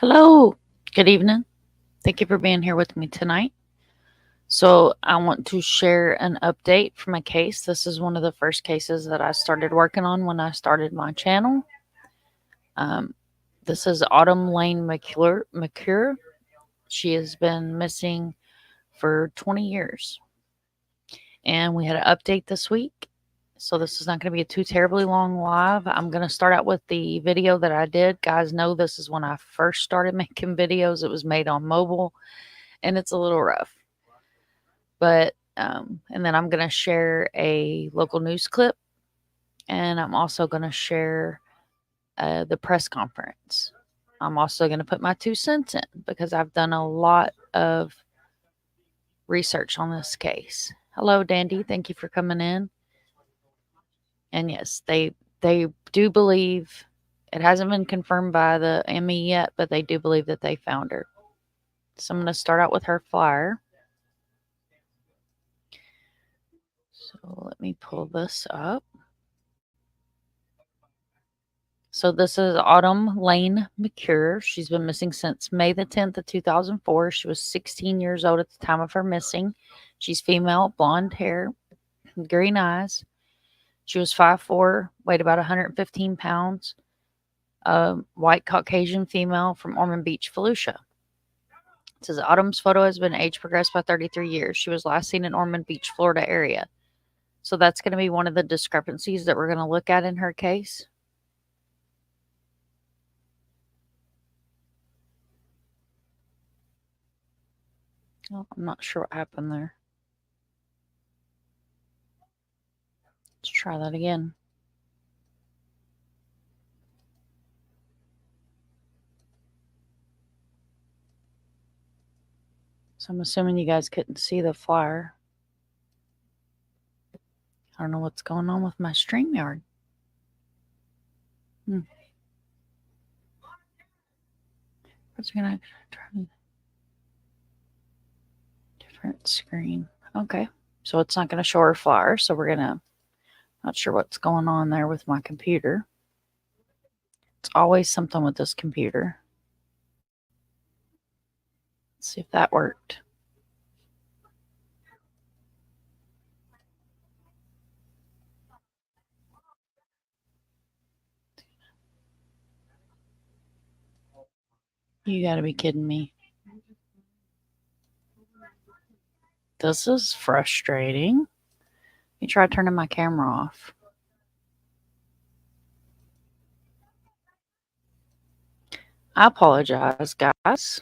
Hello, good evening. Thank you for being here with me tonight. So, I want to share an update for my case. This is one of the first cases that I started working on when I started my channel. This is Autumn Lane McClure. She has been missing for 20 years. And we had an update this week. So, this is not going to be a too terribly long live. I'm going to start out with the video that I did. Guys know this is when I first started making videos. It was made on mobile and it's a little rough. But and then I'm going to share a local news clip, and I'm also going to share the press conference. I'm also going to put my 2 cents in because I've done a lot of research on this case. Hello, Dandy. Thank you for coming in. And yes, they do believe, it hasn't been confirmed by the ME yet, but they do believe that they found her. So I'm going to start out with her flyer. So let me pull this up. So this is Autumn Lane McClure. She's been missing since May the 10th of 2004. She was 16 years old at the time of her missing. She's female, blonde hair, green eyes. She was 5'4", weighed about 115 pounds. White Caucasian female from Ormond Beach, Volusia. It says Autumn's photo has been age progressed by 33 years. She was last seen in Ormond Beach, Florida area. So that's going to be one of the discrepancies that we're going to look at in her case. Oh, I'm not sure what happened there. Let's try that again. So I'm assuming you guys couldn't see the flyer. I don't know what's going on with my StreamYard. What's going to try different screen? Okay, so it's not going to show our flyer. So we're gonna. Not sure what's going on there with my computer. It's always something with this computer. Let's see if that worked. You gotta be kidding me. This is frustrating. Let me try turning my camera off. I apologize, guys.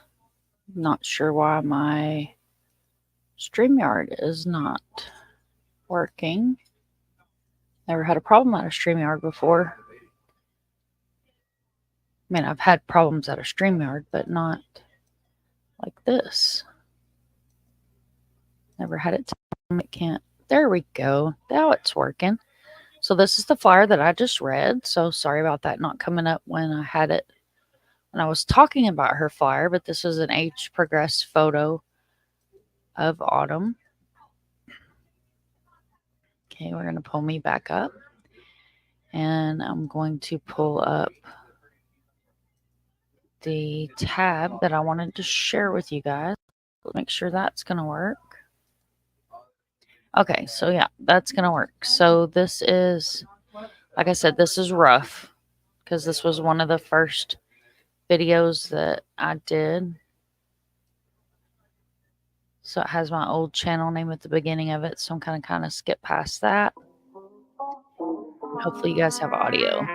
Not sure why my StreamYard is not working. Never had a problem out of StreamYard before. I mean, I've had problems out of StreamYard, but not like this. Never had it tell me it can't. There we go. Now it's working. So this is the flyer that I just read. So sorry about that not coming up when I had it, when I was talking about her flyer, but this is an age progressed photo of Autumn. Okay, we're going to pull me back up. And I'm going to pull up the tab that I wanted to share with you guys. Make sure that's going to work. Okay, so yeah, that's going to work. So this is, like I said, this is rough because this was one of the first videos that I did. So it has my old channel name at the beginning of it. So I'm kind of skip past that. Hopefully you guys have audio.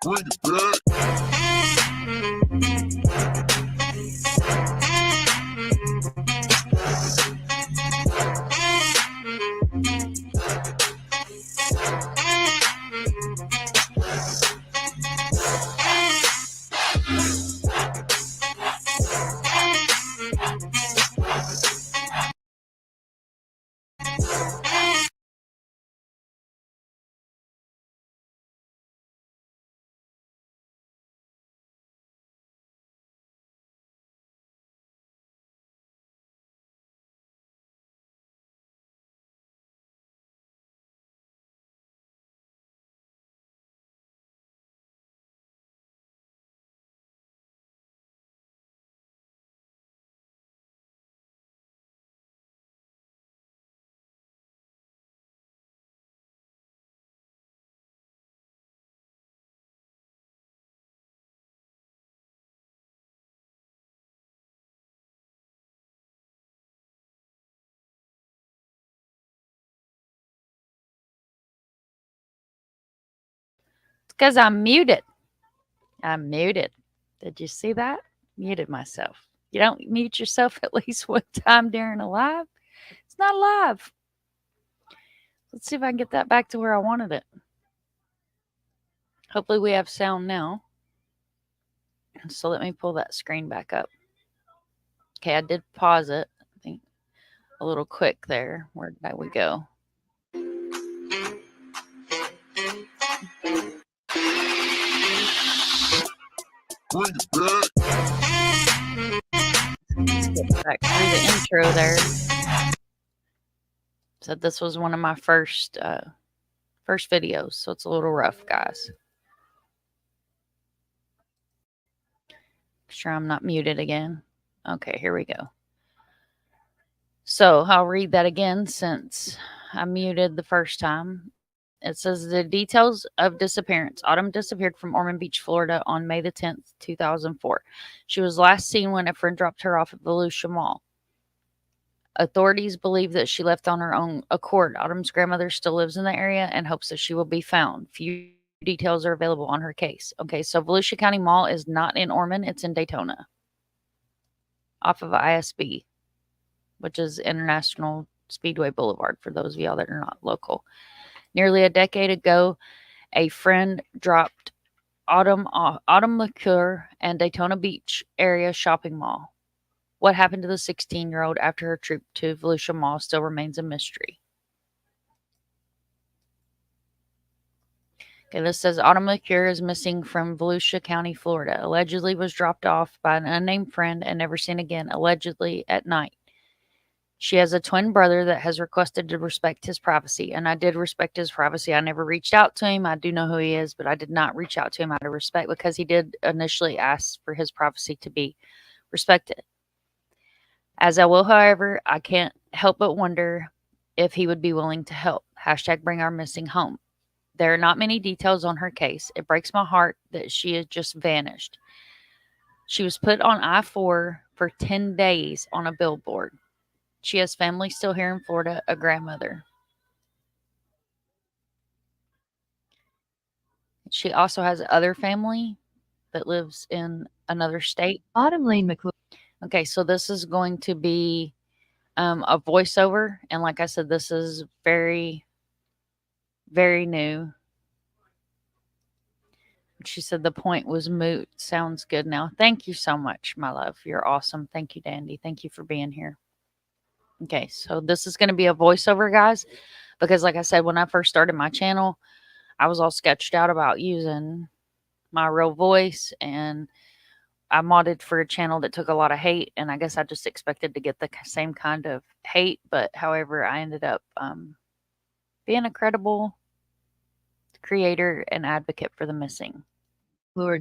Bring it back. because I'm muted. I'm muted. Did you see that? Muted myself. You don't mute yourself at least one time during a live? It's not live. Let's see if I can get that back to where I wanted it. Hopefully we have sound now. So let me pull that screen back up. Okay, I did pause it. I think a little quick there. Where did we go? Bring it back. Get back through the intro there. Said this was one of my first videos, so it's a little rough, guys. Make sure I'm not muted again. Okay, here we go. So I'll read that again since I muted the first time. It says the details of disappearance. Autumn disappeared from Ormond Beach, Florida on May the 10th, 2004. She was last seen when a friend dropped her off at Volusia Mall. Authorities believe that she left on her own accord. Autumn's grandmother still lives in the area and hopes that she will be found. Few details are available on her case. Okay, so Volusia County Mall is not in Ormond, it's in Daytona, off of ISB, which is International Speedway Boulevard, for those of y'all that are not local. Nearly a decade ago, a friend dropped Autumn McClure and Daytona Beach area shopping mall. What happened to the 16-year-old after her trip to Volusia Mall still remains a mystery. Okay, this says Autumn McClure is missing from Volusia County, Florida. Allegedly was dropped off by an unnamed friend and never seen again, allegedly at night. She has a twin brother that has requested to respect his privacy, and I did respect his privacy. I never reached out to him. I do know who he is, but I did not reach out to him out of respect because he did initially ask for his privacy to be respected. As I will, however, I can't help but wonder if he would be willing to help. Hashtag bring our missing home. There are not many details on her case. It breaks my heart that she has just vanished. She was put on I-4 for 10 days on a billboard. She has family still here in Florida, a grandmother. She also has other family that lives in another state. Autumn Lane McClure. Okay, so this is going to be a voiceover. And like I said, this is very, very new. She said the point was moot. Sounds good now. Thank you so much, my love. You're awesome. Thank you, Dandy. Thank you for being here. Okay, so this is going to be a voiceover, guys, because like I said, when I first started my channel, I was all sketched out about using my real voice, and I modded for a channel that took a lot of hate, and I guess I just expected to get the same kind of hate, but however, I ended up being a credible creator and advocate for the missing.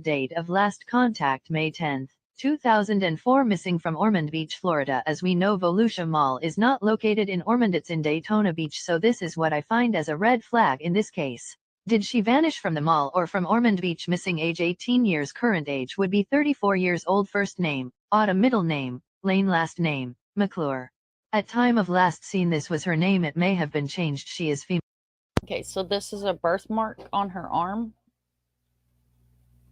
Date of last contact May 10th, 2004. Missing from Ormond Beach, Florida. As we know, Volusia Mall is not located in Ormond, it's in Daytona Beach, so this is what I find as a red flag in this case. Did she vanish from the mall or from Ormond Beach? Missing age 18 years, current age would be 34 years old, first name, Autumn, middle name, Lane, last name, McClure. At time of last seen, this was her name, it may have been changed, she is female. Okay, so this is a birthmark on her arm.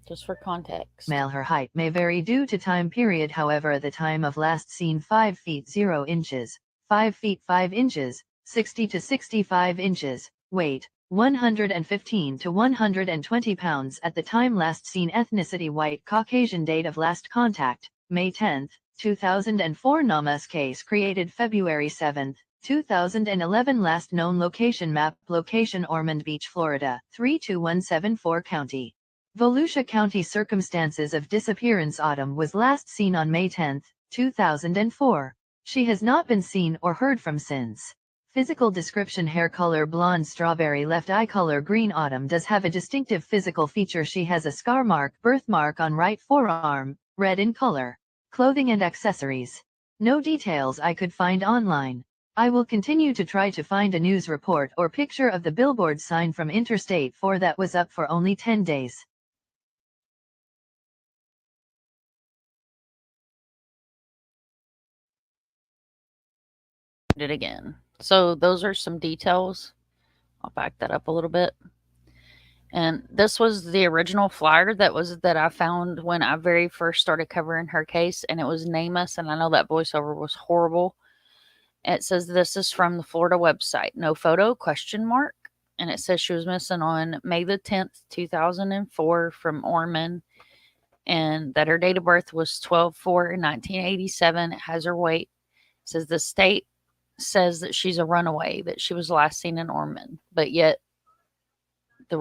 Just for context. Her height may vary due to time period, however the time of last seen 5 feet 0 inches, 5 feet 5 inches, 60 to 65 inches, weight 115 to 120 pounds at the time last seen, ethnicity white Caucasian, date of last contact, May 10, 2004. Namas case created February 7, 2011. Last known location map, location Ormond Beach, Florida, 32174 County. Volusia County. Circumstances of disappearance. Autumn was last seen on May 10, 2004. She has not been seen or heard from since. Physical description: hair color blonde, strawberry, left eye color green. Autumn does have a distinctive physical feature. She has a scar mark, birthmark on right forearm, red in color. Clothing and accessories. No details I could find online. I will continue to try to find a news report or picture of the billboard sign from Interstate 4 that was up for only 10 days. It again. So those are some details. I'll back that up a little bit. And this was the original flyer that I found when I very first started covering her case, and it was Name Us, and I know that voiceover was horrible. It says this is from the Florida website. No photo, question mark. And it says she was missing on May the 10th, 2004 from Ormond, and that her date of birth was 12/4/1987. It has her weight. It says the state says that she's a runaway, that she was last seen in Ormond, but yet the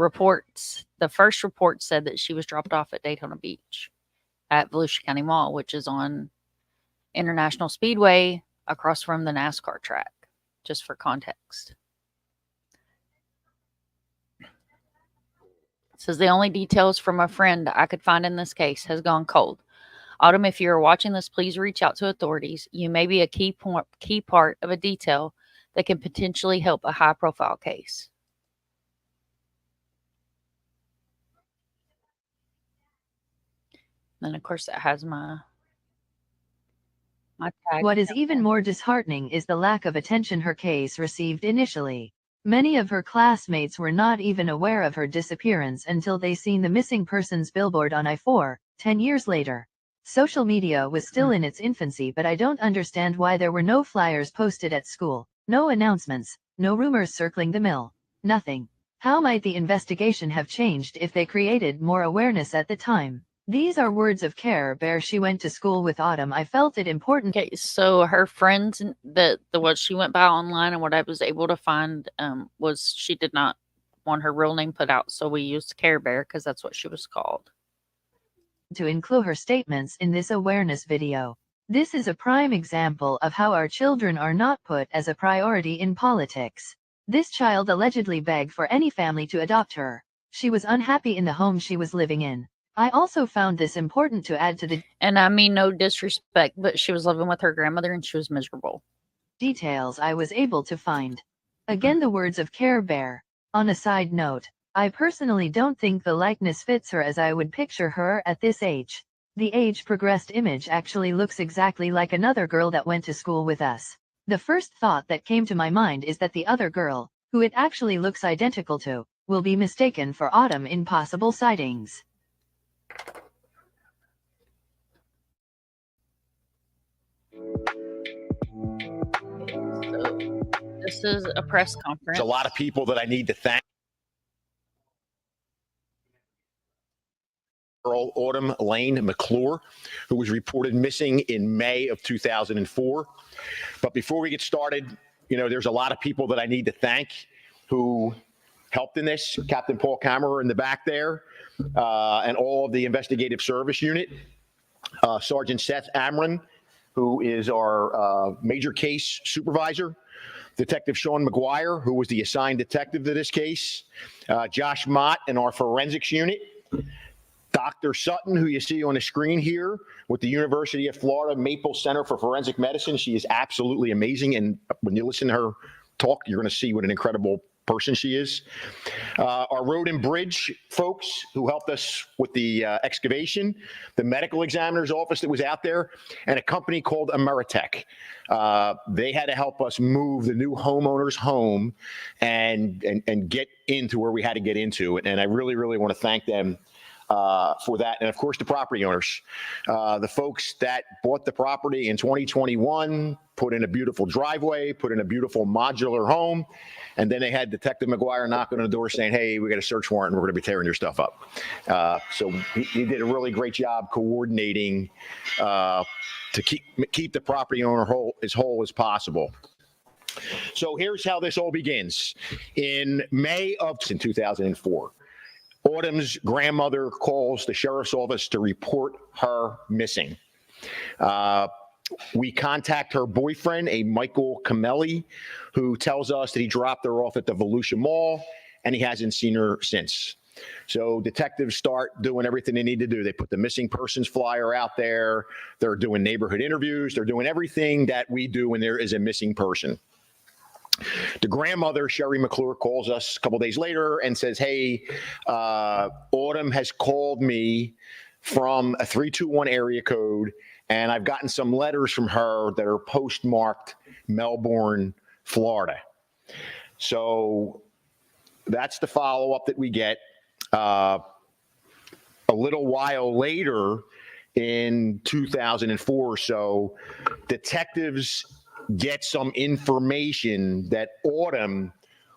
first report said that she was dropped off at Daytona Beach at Volusia County Mall, which is on International Speedway across from the NASCAR track, just for context. It says the only details from a friend I could find in this case has gone cold. Autumn, if you are watching this, please reach out to authorities. You may be a key part of a detail that can potentially help a high-profile case. Then, of course, it has my tag. What is even more disheartening is the lack of attention her case received initially. Many of her classmates were not even aware of her disappearance until they seen the missing persons billboard on I-4, 10 years later. Social media was still in its infancy, but I don't understand why there were no flyers posted at school, no announcements, no rumors circling the mill. Nothing. How might the investigation have changed if they created more awareness at the time? These are words of Care Bear. She went to school with Autumn. I felt it important. Okay, so her friends the what she went by online and what I was able to find was she did not want her real name put out, so we used Care Bear because that's what she was called. To include her statements in this awareness video. This is a prime example of how our children are not put as a priority in politics. This child allegedly begged for any family to adopt her. She was unhappy in the home she was living in. I also found this important to add to the And I mean no disrespect, but she was living with her grandmother and she was miserable. Details I was able to find. Again, the words of Care Bear. On a side note, I personally don't think the likeness fits her as I would picture her at this age. The age-progressed image actually looks exactly like another girl that went to school with us. The first thought that came to my mind is that the other girl, who it actually looks identical to, will be mistaken for Autumn in possible sightings. So this is a press conference. There's a lot of people that I need to thank. Girl Autumn Lane McClure, who was reported missing in May of 2004. But before we get started, there's a lot of people that I need to thank who helped in this. Captain Paul Kammerer in the back there, and all of the investigative service unit. Sergeant Seth Amron, who is our major case supervisor. Detective Sean McGuire, who was the assigned detective to this case. Josh Mott in our forensics unit. Dr. Sutton, who you see on the screen here with the University of Florida Maple Center for Forensic Medicine. She is absolutely amazing. And when you listen to her talk, you're going to see what an incredible person she is. Our road and bridge folks who helped us with the excavation, the medical examiner's office that was out there, and a company called Ameritech. They had to help us move the new homeowner's home and get into where we had to get into. And I really, really want to thank them for that. And of course, the property owners, the folks that bought the property in 2021, put in a beautiful driveway, put in a beautiful modular home. And then they had Detective McGuire knock on the door saying, hey, we got a search warrant and we're going to be tearing your stuff up. So he did a really great job coordinating to keep the property owner as whole as possible. So here's how this all begins. In May of 2004, Autumn's grandmother calls the sheriff's office to report her missing. We contact her boyfriend, a Michael Camelli, who tells us that he dropped her off at the Volusia Mall and he hasn't seen her since. So detectives start doing everything they need to do. They put the missing persons flyer out there. They're doing neighborhood interviews. They're doing everything that we do when there is a missing person. The grandmother, Sherry McClure, calls us a couple days later and says, hey, Autumn has called me from a 321 area code, and I've gotten some letters from her that are postmarked Melbourne, Florida. So that's the follow-up that we get. a little while later, in 2004 or so, detectives get some information that Autumn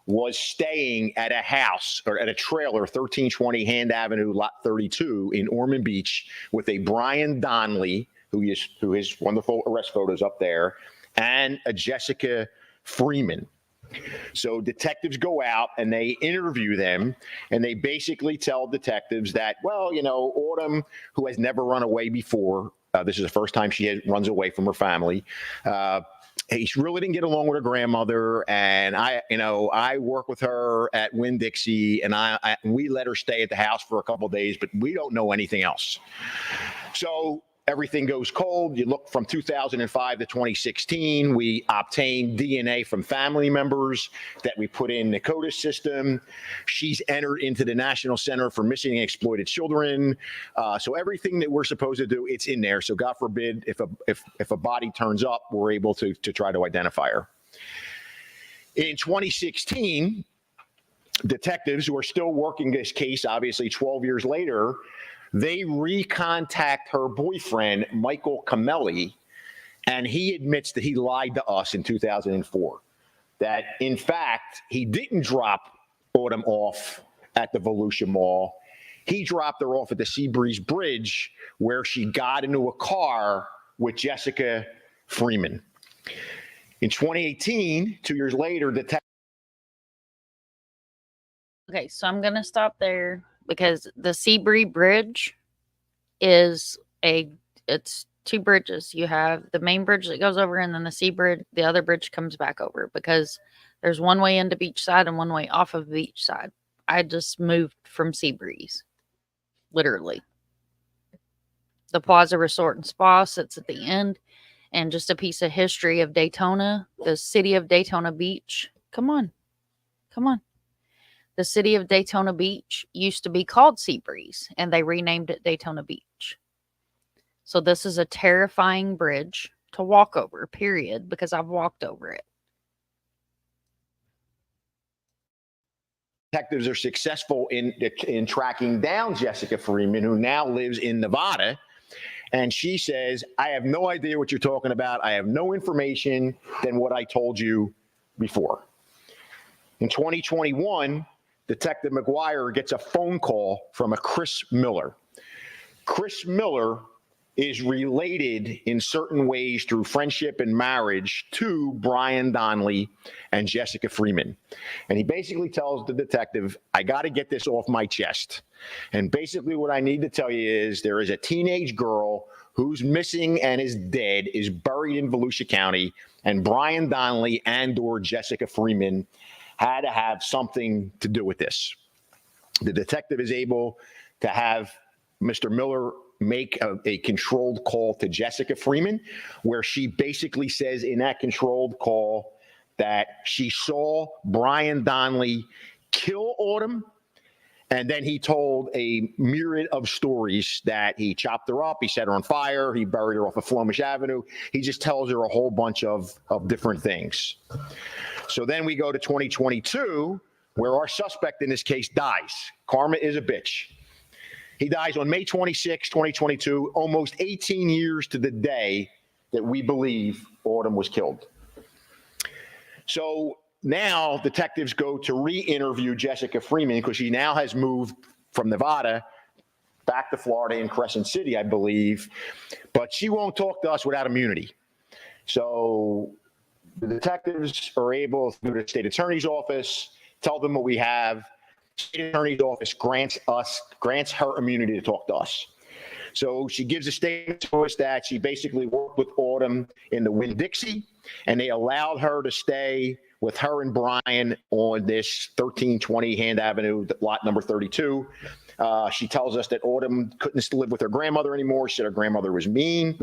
was staying at a house or at a trailer, 1320 Hand Avenue, Lot 32 in Ormond Beach, with a Brian Donnelly, who is wonderful arrest photos up there, and a Jessica Freeman. So detectives go out and they interview them, and they basically tell detectives that, well, you know, Autumn, who has never run away before, this is the first time she runs away from her family. She really didn't get along with her grandmother, and I work with her at Winn-Dixie, and we let her stay at the house for a couple of days, but we don't know anything else. So everything goes cold. You look from 2005 to 2016, we obtained DNA from family members that we put in the CODIS system. She's entered into the National Center for Missing and Exploited Children. So everything that we're supposed to do, it's in there. So God forbid, if a body turns up, we're able to try to identify her. In 2016, detectives who are still working this case, obviously 12 years later, they recontact her boyfriend, Michael Camelli, and he admits that he lied to us in 2004. That, in fact, he didn't drop Autumn off at the Volusia Mall. He dropped her off at the Seabreeze Bridge, where she got into a car with Jessica Freeman. In 2018, 2 years later, Okay, so I'm going to stop there because the Seabury Bridge it's two bridges. You have the main bridge that goes over, and then the Sea Bridge, the other bridge comes back over, because there's one way into beach side and one way off of beach side. I just moved from Seabreeze, literally. The Plaza Resort and Spa sits at the end, and just a piece of history of Daytona, the city of Daytona Beach. Come on. The city of Daytona Beach used to be called Seabreeze, and they renamed it Daytona Beach. So this is a terrifying bridge to walk over, period, because I've walked over it. detectives are successful in tracking down Jessica Freeman, who now lives in Nevada. And she says, I have no idea what you're talking about. I have no information than what I told you before. In 2021, Detective McGuire gets a phone call from a Chris Miller. Chris Miller is related in certain ways through friendship and marriage to Brian Donnelly and Jessica Freeman. And he basically tells the detective, I got to get this off my chest. And basically what I need to tell you is there is a teenage girl who's missing and is dead, is buried in Volusia County, and Brian Donnelly and or Jessica Freeman had to have something to do with this. The detective is able to have Mr. Miller make a controlled call to Jessica Freeman, where she basically says in that controlled call that she saw Brian Donnelly kill Autumn, and then he told a myriad of stories that he chopped her up, he set her on fire, he buried her off of Flomish Avenue. He just tells her a whole bunch of different things. So then we go to 2022, where our suspect in this case dies. Karma is a bitch. He dies on May 26, 2022, almost 18 years to the day that we believe Autumn was killed. So now detectives go to re-interview Jessica Freeman because she now has moved from Nevada back to Florida in Crescent City, I believe, but she won't talk to us without immunity. So the detectives are able to go to the state attorney's office, tell them what we have. State attorney's office grants her immunity to talk to us. So she gives a statement to us that she basically worked with Autumn in the Winn-Dixie, and they allowed her to stay with her and Brian on this 1320 Hand Avenue, lot number 32. She tells us that Autumn couldn't live with her grandmother anymore. She said her grandmother was mean.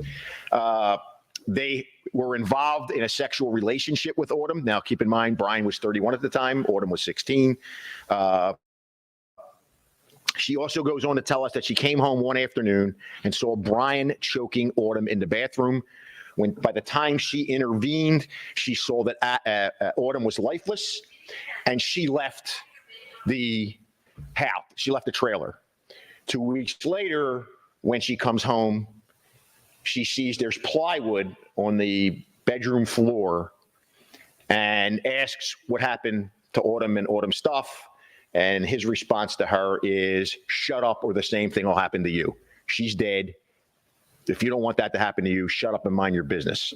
They were involved in a sexual relationship with Autumn. Now, keep in mind, Brian was 31 at the time. Autumn was 16. She also goes on to tell us that she came home one afternoon and saw Brian choking Autumn in the bathroom. When by the time she intervened, she saw that Autumn was lifeless, and she left the How? She left the trailer. 2 weeks later, when she comes home, she sees there's plywood on the bedroom floor and asks what happened to Autumn and Autumn's stuff. And his response to her is, shut up or the same thing will happen to you. She's dead. If you don't want that to happen to you, shut up and mind your business.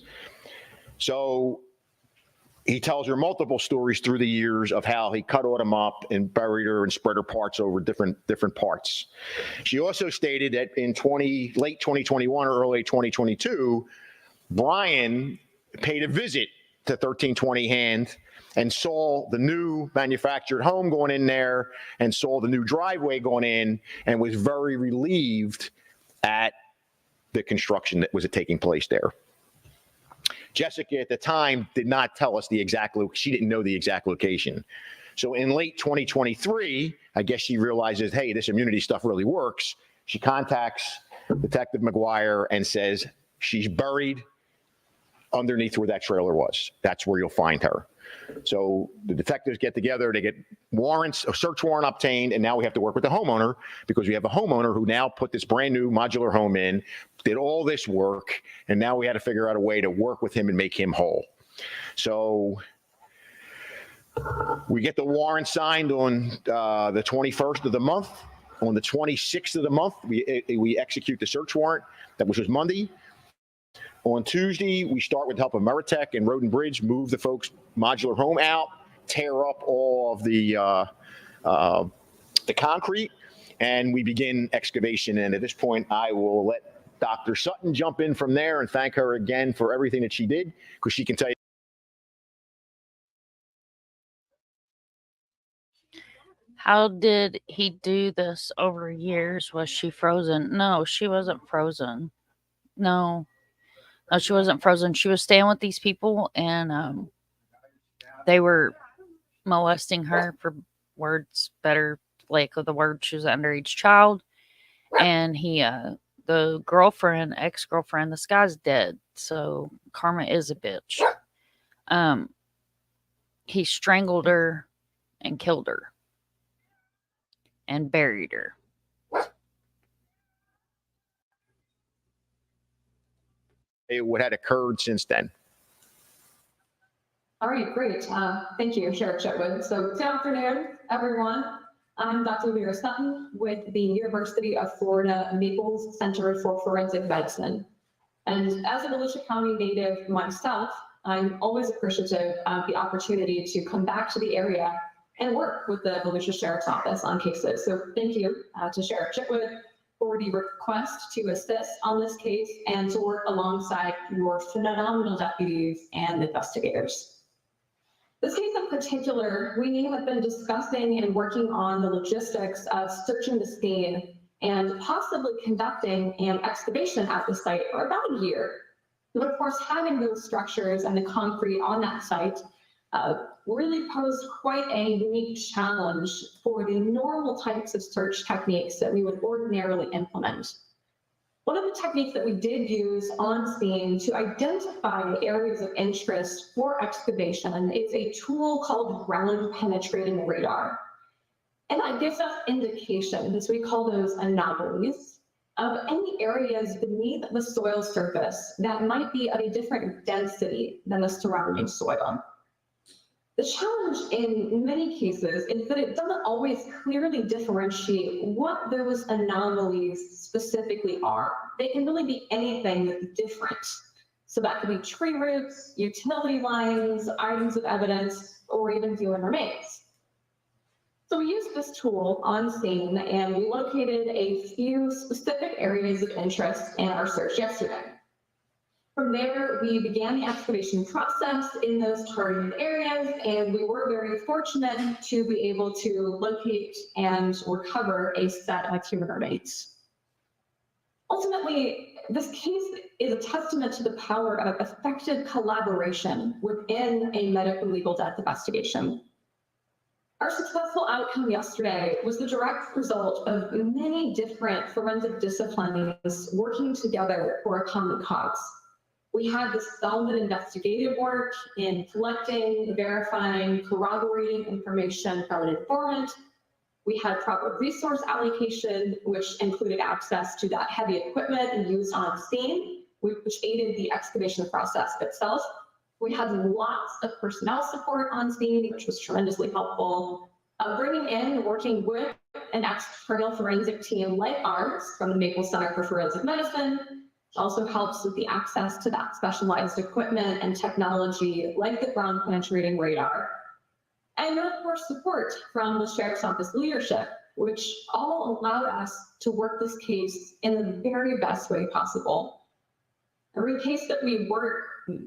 So he tells her multiple stories through the years of how he cut Autumn up and buried her and spread her parts over different parts. She also stated that in late 2021 or early 2022, Brian paid a visit to 1320 Hand and saw the new manufactured home going in there and saw the new driveway going in and was very relieved at the construction that was taking place there. Jessica at the time did not tell us the exact location. She didn't know the exact location. So in late 2023, I guess she realizes, hey, this immunity stuff really works. She contacts Detective McGuire and says she's buried underneath where that trailer was. That's where you'll find her. So the detectives get together, they get warrants, a search warrant obtained, and now we have to work with the homeowner because we have a homeowner who now put this brand new modular home in, did all this work, and now we had to figure out a way to work with him and make him whole. So we get the warrant signed on the 21st of the month. On the 26th of the month, we execute the search warrant, which was Monday. On Tuesday, we start with the help of Meritech and Road and Bridge, move the folks' modular home out, tear up all of the concrete, and we begin excavation. And at this point, I will let Dr. Sutton jump in from there and thank her again for everything that she did, because she can tell you. How did he do this over years? Was she frozen? No, she wasn't frozen. No, she wasn't frozen. She was staying with these people, and they were molesting her, for words better, like the word, she was an underage child. And he, the girlfriend, ex-girlfriend, this guy's dead, so karma is a bitch. He strangled her and killed her and buried her. What had occurred since then? All right, great. Thank you, Sheriff Chetwood. So good afternoon, everyone. I'm Dr. Lyra Sutton with the University of Florida Maples Center for Forensic Medicine. And as a Volusia County native myself, I'm always appreciative of the opportunity to come back to the area and work with the Volusia Sheriff's Office on cases. So thank you to Sheriff Chetwood for the request to assist on this case and to work alongside your phenomenal deputies and investigators. This case in particular, we have been discussing and working on the logistics of searching the scene and possibly conducting an excavation at the site for about a year. But of course, having those structures and the concrete on that site really posed quite a unique challenge for the normal types of search techniques that we would ordinarily implement. One of the techniques that we did use on scene to identify areas of interest for excavation is a tool called ground penetrating radar. And that gives us indications, we call those anomalies, of any areas beneath the soil surface that might be of a different density than the surrounding soil. The challenge in many cases is that it doesn't always clearly differentiate what those anomalies specifically are. They can really be anything that's different. So that could be tree roots, utility lines, items of evidence, or even human remains. So we used this tool on scene and we located a few specific areas of interest in our search yesterday. From there, we began the excavation process in those targeted areas, and we were very fortunate to be able to locate and recover a set of human remains. Ultimately, this case is a testament to the power of effective collaboration within a medical legal death investigation. Our successful outcome yesterday was the direct result of many different forensic disciplines working together for a common cause. We had this solid investigative work in collecting, verifying, corroborating information from an informant. We had proper resource allocation, which included access to that heavy equipment used on scene, which aided the excavation process itself. We had lots of personnel support on scene, which was tremendously helpful. Bringing in, working with an external forensic team like ours from the Maple Center for Forensic Medicine also helps with the access to that specialized equipment and technology like the ground penetrating radar. And of course, support from the Sheriff's Office leadership, which all allowed us to work this case in the very best way possible. Every case that we work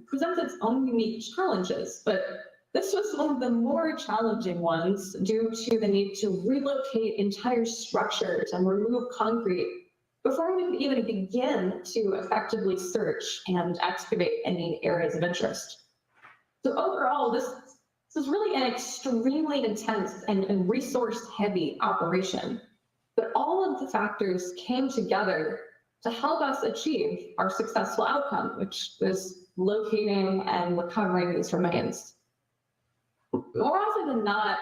presents its own unique challenges, but this was one of the more challenging ones due to the need to relocate entire structures and remove concrete before we could even begin to effectively search and excavate any areas of interest. So overall, this is really an extremely intense and resource-heavy operation, but all of the factors came together to help us achieve our successful outcome, which was locating and recovering these remains. More often than not,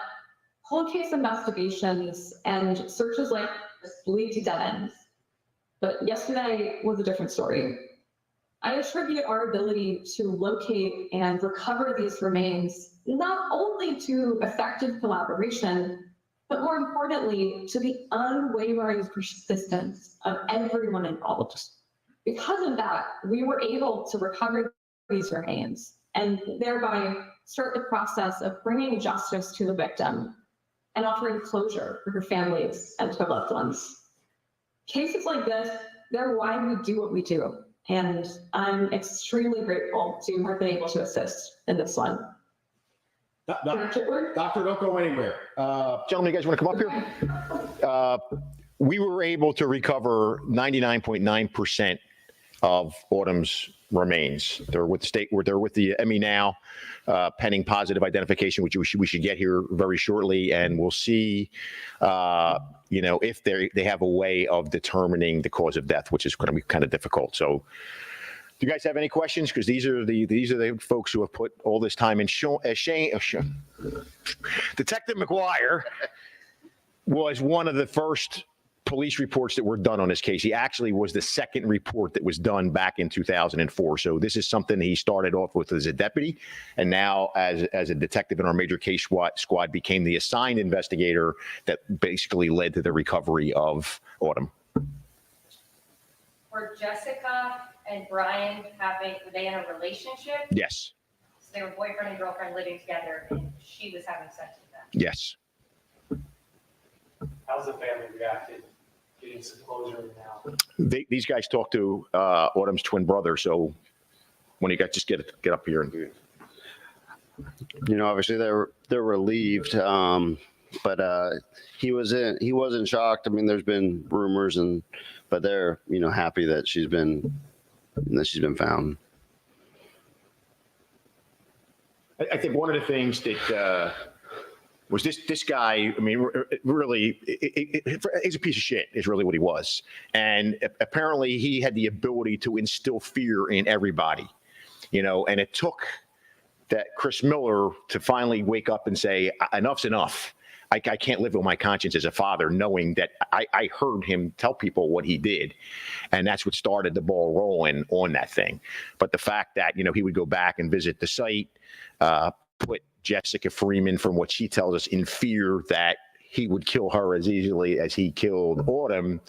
cold case investigations and searches like this lead to dead ends. But yesterday was a different story. I attribute our ability to locate and recover these remains not only to effective collaboration, but more importantly, to the unwavering persistence of everyone involved. Because of that, we were able to recover these remains and thereby start the process of bringing justice to the victim and offering closure for her families and her loved ones. Cases like this, they're why we do what we do. And I'm extremely grateful to have been able to assist in this one. Doctor, don't go anywhere. Gentlemen, you guys want to come up here? We were able to recover 99.9% of Autumn's remains. They're with the state, they're with the ME now, pending positive identification, which we should get here very shortly, and we'll see, if they have a way of determining the cause of death, which is going to be kind of difficult. So, do you guys have any questions? Because these are the folks who have put all this time in. Detective McGuire was one of the first police reports that were done on this case. He actually was the second report that was done back in 2004. So this is something he started off with as a deputy, and now as a detective in our major case squad became the assigned investigator that basically led to the recovery of Autumn. Were Jessica and Brian were they in a relationship? Yes. So they were boyfriend and girlfriend living together, and she was having sex with them? Yes. How's the family reacted? Getting some closure now. These guys talked to Autumn's twin brother. So when you guys just get up here and do it. Obviously they're relieved, but he wasn't shocked. I mean, there's been rumors, but they're happy that she's been found. I think one of the things that was this guy. I mean, really, he's a piece of shit. Is really what he was, and apparently he had the ability to instill fear in everybody. And it took that Chris Miller to finally wake up and say, "Enough's enough. I can't live with my conscience as a father, knowing that I heard him tell people what he did," and that's what started the ball rolling on that thing. But the fact that he would go back and visit the site, put Jessica Freeman, from what she tells us, in fear that he would kill her as easily as he killed Autumn.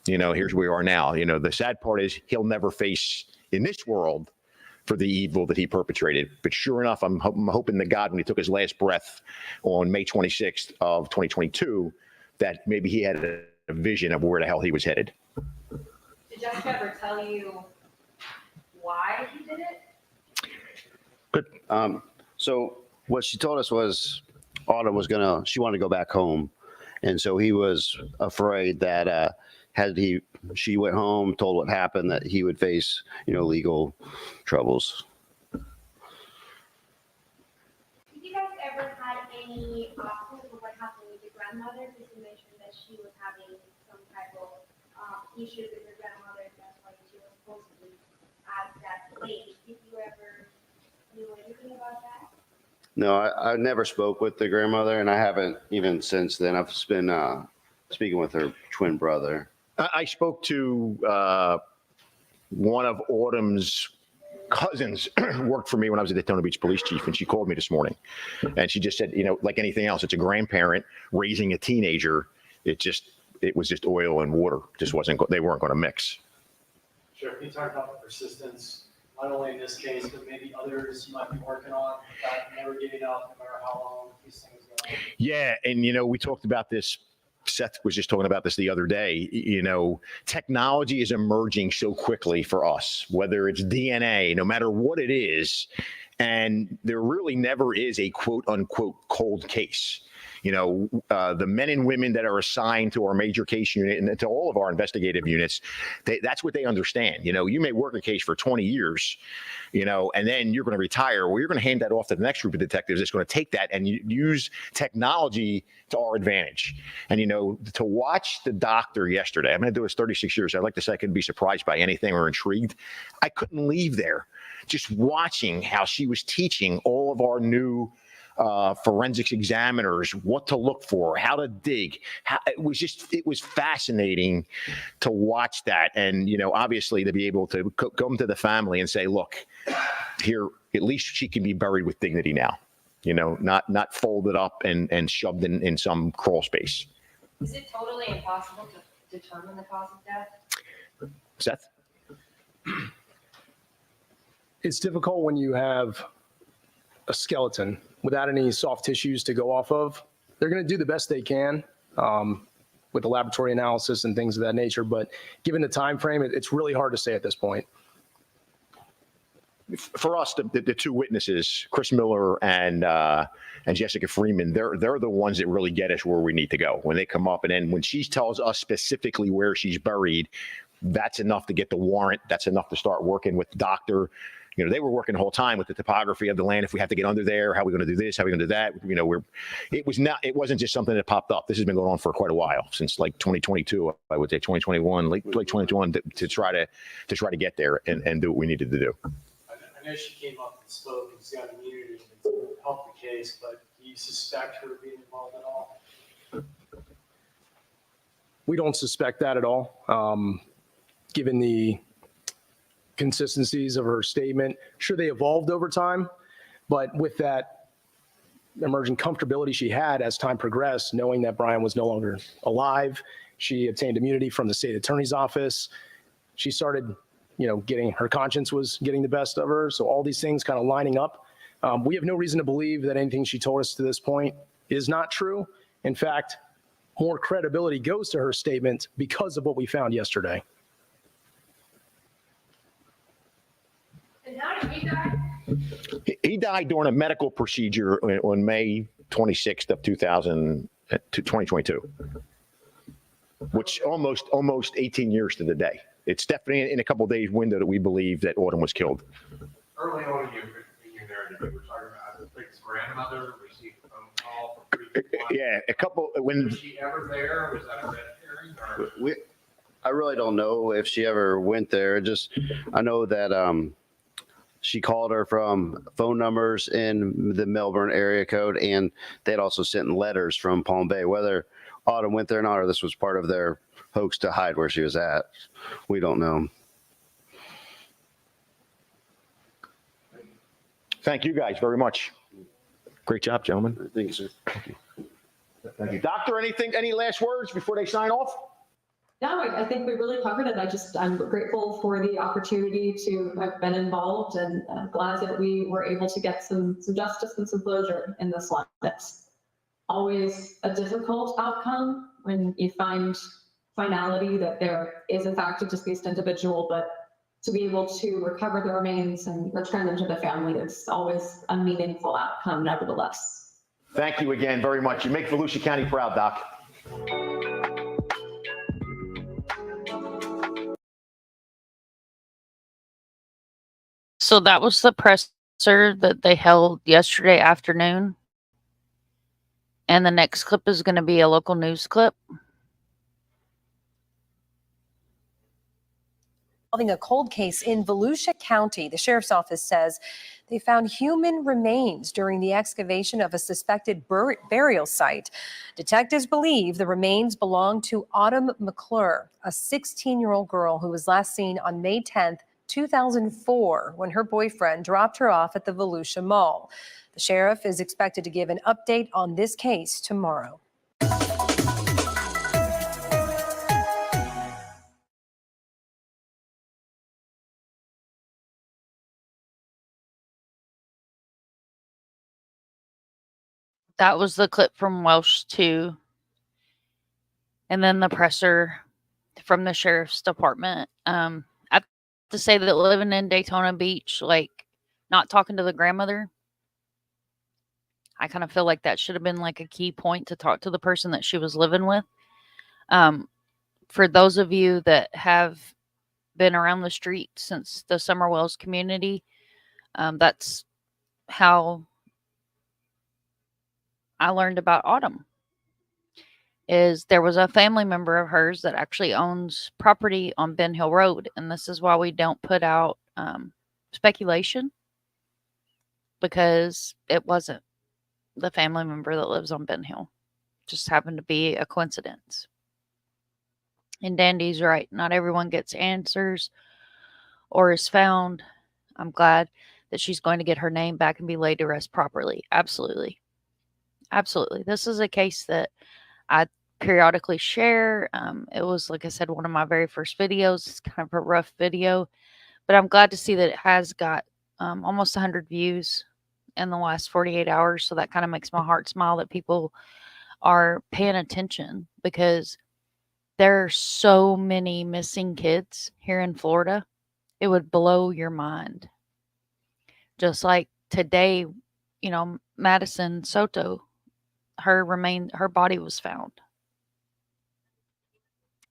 Here's where we are now. The sad part is he'll never face in this world for the evil that he perpetrated. But sure enough, I'm hoping to God when he took his last breath on May 26th of 2022, that maybe he had a vision of where the hell he was headed. Did Jessica ever tell you why he did it? Good. So what she told us was Autumn she wanted to go back home. And so he was afraid that she went home, told what happened, that he would face, legal troubles. Did you guys ever had any clues of what happened with your grandmother? Because you mentioned that she was having some type of issue with your grandmother, and that's why she was supposedly at that place. Did you ever knew anything about that? No, I never spoke with the grandmother, and I haven't even since then. I've just been speaking with her twin brother. I spoke to one of Autumn's cousins worked for me when I was a Daytona Beach police chief, and she called me this morning, and she just said, like anything else, it's a grandparent raising a teenager. It was just oil and water. Just they weren't going to mix. Sure, can you talk about the persistence, not only in this case, but maybe others you might be working on, that never giving up, no matter how long these things go on? Yeah, and we talked about this. Seth was just talking about this the other day. Technology is emerging so quickly for us, whether it's DNA, no matter what it is. And there really never is a quote unquote cold case. The men and women that are assigned to our major case unit and to all of our investigative units, that's what they understand. You may work a case for 20 years, and then you're going to retire. Well, you're going to hand that off to the next group of detectives that's going to take that and use technology to our advantage. And, to watch the doctor yesterday, I'm going to do this 36 years. I'd like to say I could be surprised by anything or intrigued. I couldn't leave there just watching how she was teaching all of our new forensics examiners what to look for, how to dig. It was fascinating to watch that. And, obviously to be able to come to the family and say, look, here, at least she can be buried with dignity now, not folded up and shoved in some crawl space. Is it totally impossible to determine the cause of death? Seth? It's difficult when you have a skeleton without any soft tissues to go off of. They're going to do the best they can with the laboratory analysis and things of that nature. But given the time frame, it's really hard to say at this point. For us, the two witnesses, Chris Miller and Jessica Freeman, they're the ones that really get us where we need to go. When they come up, and then when she tells us specifically where she's buried, that's enough to get the warrant. That's enough to start working with the doctor. They were working the whole time with the topography of the land. If we have to get under there, how are we going to do this? How are we going to do that? It wasn't just something that popped up. This has been going on for quite a while, since like 2022, I would say 2021, late 2021, to try to get there and do what we needed to do. I know she came up and spoke and she's got immunity and helped the case, but do you suspect her being involved at all? We don't suspect that at all. Given the consistencies of her statement, sure, they evolved over time, but with that emerging comfortability she had as time progressed, knowing that Brian was no longer alive, she obtained immunity from the state attorney's office. She started, getting her conscience was getting the best of her. So all these things kind of lining up. We have no reason to believe that anything she told us to this point is not true. In fact, more credibility goes to her statement because of what we found yesterday. And how did he die? He died during a medical procedure on May 26th of 2022, which almost 18 years to the day. It's definitely in a couple of days window that we believe that Autumn was killed. Early on in your narrative, you were talking about, I think his grandmother received a phone call from Fruitland. Yeah, a couple when. Was she ever there? Was that a red herring? Or? I really don't know if she ever went there. I know that she called her from phone numbers in the Melbourne area code, and they'd also sent letters from Palm Bay. Whether Autumn went there or not, or this was part of their hoax to hide where she was at, we don't know. Thank you guys very much. Great job, gentlemen. Thank you, sir. Thank you. Doctor, any last words before they sign off? No, I think we really covered it. I'm grateful for the opportunity to have been involved, and I'm glad that we were able to get some justice and some closure in this one. That's always a difficult outcome when you find finality that there is in fact a deceased individual, but to be able to recover the remains and return them to the family, it's always a meaningful outcome nevertheless. Thank you again very much. You make Volusia County proud, Doc. So that was the presser that they held yesterday afternoon. And the next clip is going to be a local news clip. Solving a cold case in Volusia County. The sheriff's office says they found human remains during the excavation of a suspected burial site. Detectives believe the remains belong to Autumn McClure, a 16-year-old girl who was last seen on May 10th, 2004, when her boyfriend dropped her off at the Volusia Mall. The sheriff is expected to give an update on this case tomorrow. That was the clip from Welsh 2. And then the presser from the sheriff's department. I have to say that living in Daytona Beach, like not talking to the grandmother, I kind of feel like that should have been like a key point to talk to the person that she was living with. For those of you that have been around the street since the Summer Wells community, that's how I learned about Autumn. Is there was a family member of hers that actually owns property on Ben Hill Road, and this is why we don't put out speculation, because it wasn't the family member that lives on Ben Hill. Just happened to be a coincidence. And Dandy's right. Not everyone gets answers or is found. I'm glad that she's going to get her name back and be laid to rest properly. Absolutely. Absolutely. This is a case that I periodically share. It was, like I said, one of my very first videos. It's kind of a rough video, but I'm glad to see that it has got almost 100 views in the last 48 hours. So that kind of makes my heart smile that people are paying attention, because there are so many missing kids here in Florida. It would blow your mind. Just like today, Madison Soto, her body was found.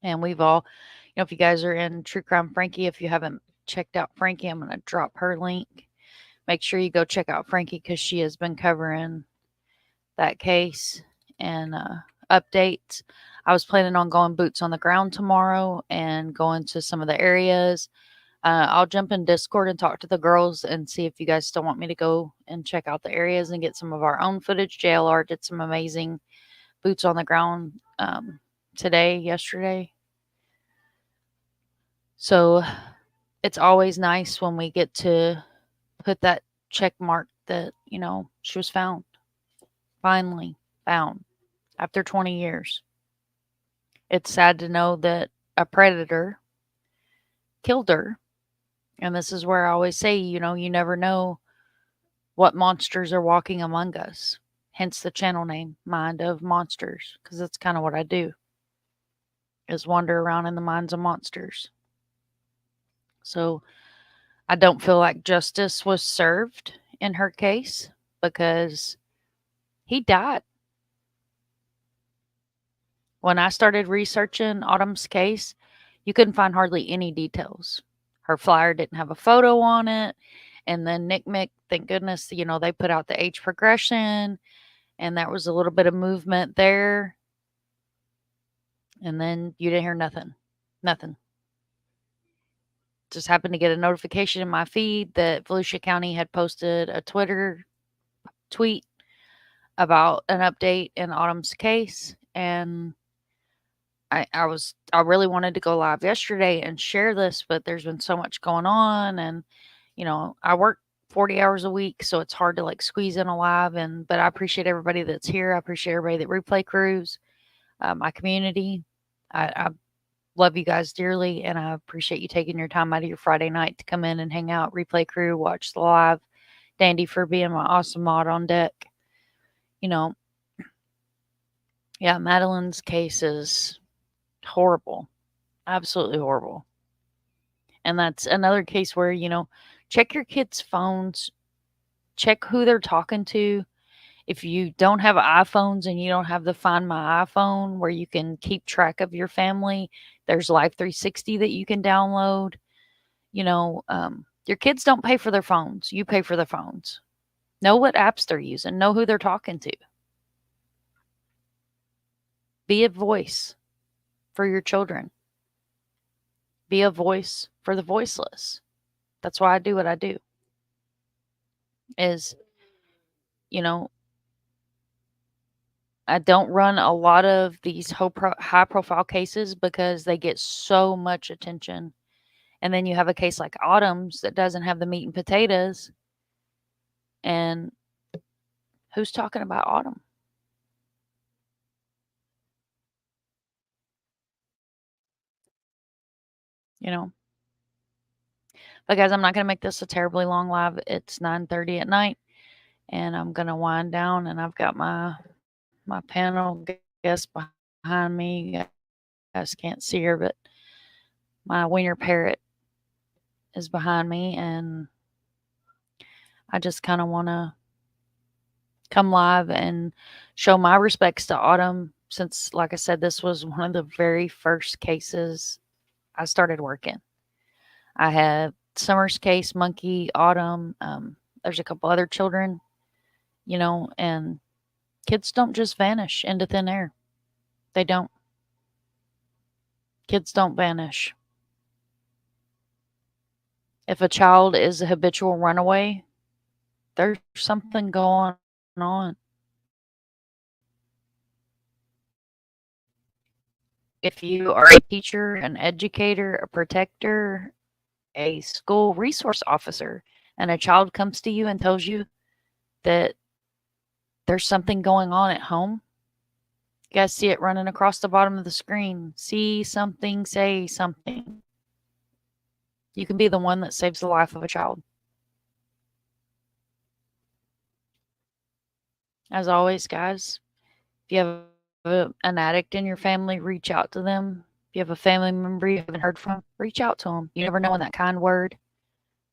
And we've all, if you guys are in True Crime Frankie, if you haven't checked out Frankie, I'm going to drop her link. Make sure you go check out Frankie, because she has been covering that case and updates. I was planning on going boots on the ground tomorrow and going to some of the areas. I'll jump in Discord and talk to the girls and see if you guys still want me to go and check out the areas and get some of our own footage. JLR did some amazing boots on the ground yesterday. So it's always nice when we get to put that check mark that, she was found. Finally found after 20 years. It's sad to know that a predator killed her. And this is where I always say, you never know what monsters are walking among us. Hence the channel name, Mind of Monsters, because that's kind of what I do, is wander around in the minds of monsters. So I don't feel like justice was served in her case, because he died. When I started researching Autumn's case, you couldn't find hardly any details. Her flyer didn't have a photo on it. And then Nick Mick, thank goodness, they put out the age progression, and there was a little bit of movement there. And then you didn't hear nothing. Nothing. Just happened to get a notification in my feed that Volusia County had posted a Twitter tweet about an update in Autumn's case. And I really wanted to go live yesterday and share this, but there's been so much going on, and I work 40 hours a week, so it's hard to squeeze in a live. But I appreciate everybody that's here. I appreciate everybody that replay crews, my community. I love you guys dearly, and I appreciate you taking your time out of your Friday night to come in and hang out, replay crew, watch the live. Dandy for being my awesome mod on deck. Yeah, Madeline's case is horrible. Absolutely horrible. And that's another case where, check your kids' phones, check who they're talking to. If you don't have iPhones and you don't have the Find My iPhone where you can keep track of your family, there's Life 360 that you can download. Your kids don't pay for their phones. You pay for their phones. Know what apps they're using. Know who they're talking to. Be a voice for your children. be a voice for the voiceless. That's why I do what I do. Is, you know, I don't run a lot of these high profile cases because they get so much attention. And then you have a case like Autumn's that doesn't have the meat and potatoes. And who's talking about Autumn? You know? But guys, I'm not going to make this a terribly long live. It's 9:30 at night, and I'm going to wind down, and I've got my panel guest behind me. You guys can't see her, but my wiener parrot is behind me, and I just kind of want to come live and show my respects to Autumn, since, like I said, this was one of the very first cases I started working. I had Summer's case, Monkey, Autumn. There's a couple other children, you know, and kids don't just vanish into thin air. They don't. Kids don't vanish. If a child is a habitual runaway, there's something going on. If you are a teacher, an educator, a protector, a school resource officer, and a child comes to you and tells you that there's something going on at home, you guys see it running across the bottom of the screen. See something, say something. You can be the one that saves the life of a child. As always, guys, if you have an addict in your family, reach out to them. If you have a family member you haven't heard from, reach out to them. You never know when that kind word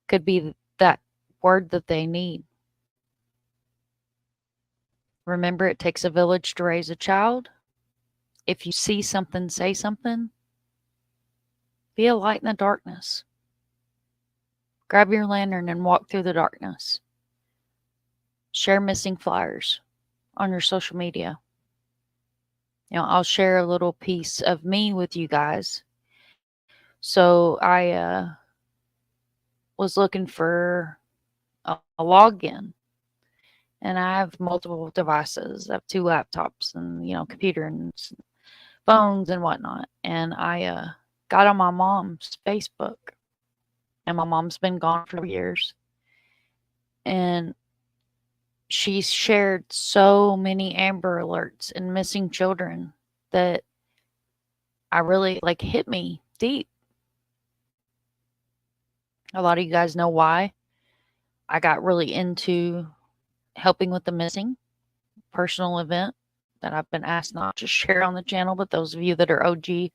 could be that word that they need. Remember, it takes a village to raise a child. If you see something, say something. Be a light in the darkness. Grab your lantern and walk through the darkness. Share missing flyers on your social media. You know, I'll share a little piece of me with you guys. So I was looking for a login, and I have multiple devices. I have 2 laptops and, you know, computer and phones and whatnot. And I got on my mom's Facebook, and my mom's been gone for years. And she's shared so many Amber Alerts and missing children that I really hit me deep. A lot of you guys know why I got really into helping with the missing personal event that I've been asked not to share on the channel, but those of you that are OG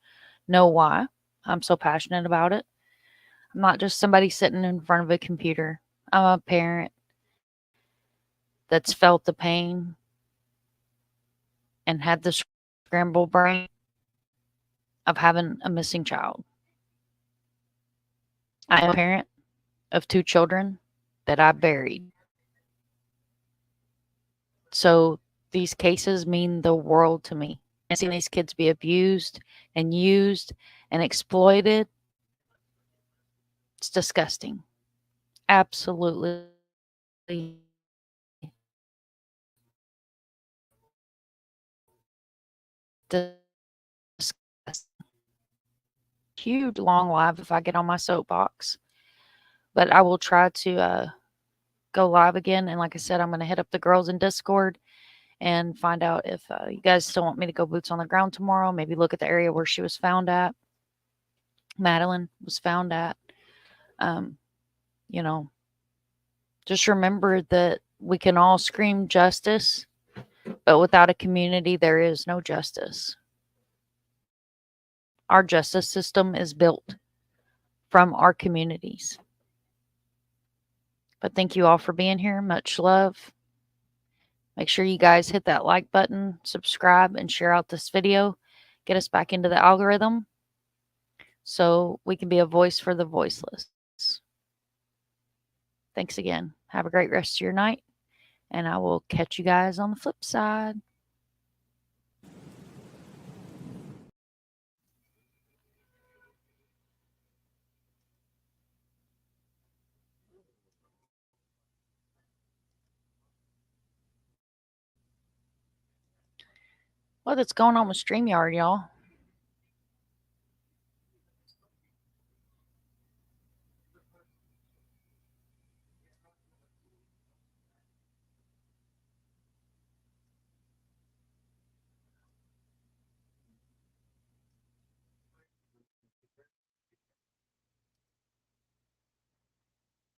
know why I'm so passionate about it. I'm not just somebody sitting in front of a computer. I'm a parent that's felt the pain and had the scramble brain of having a missing child. I am a parent of 2 children that I buried. So these cases mean the world to me. And seeing these kids be abused and used and exploited, it's disgusting. Absolutely disgusting. Huge long live if I get on my soapbox. But I will try to go live again. And like I said, I'm going to hit up the girls in Discord and find out if you guys still want me to go boots on the ground tomorrow. Maybe look at the area where she was found at. Madeline was found at. You know, just remember that we can all scream justice, but without a community, there is no justice. Our justice system is built from our communities. But thank you all for being here. Much love. Make sure you guys hit that like button, subscribe, and share out this video. Get us back into the algorithm so we can be a voice for the voiceless. Thanks again. Have a great rest of your night, and I will catch you guys on the flip side. What's going on with StreamYard, y'all?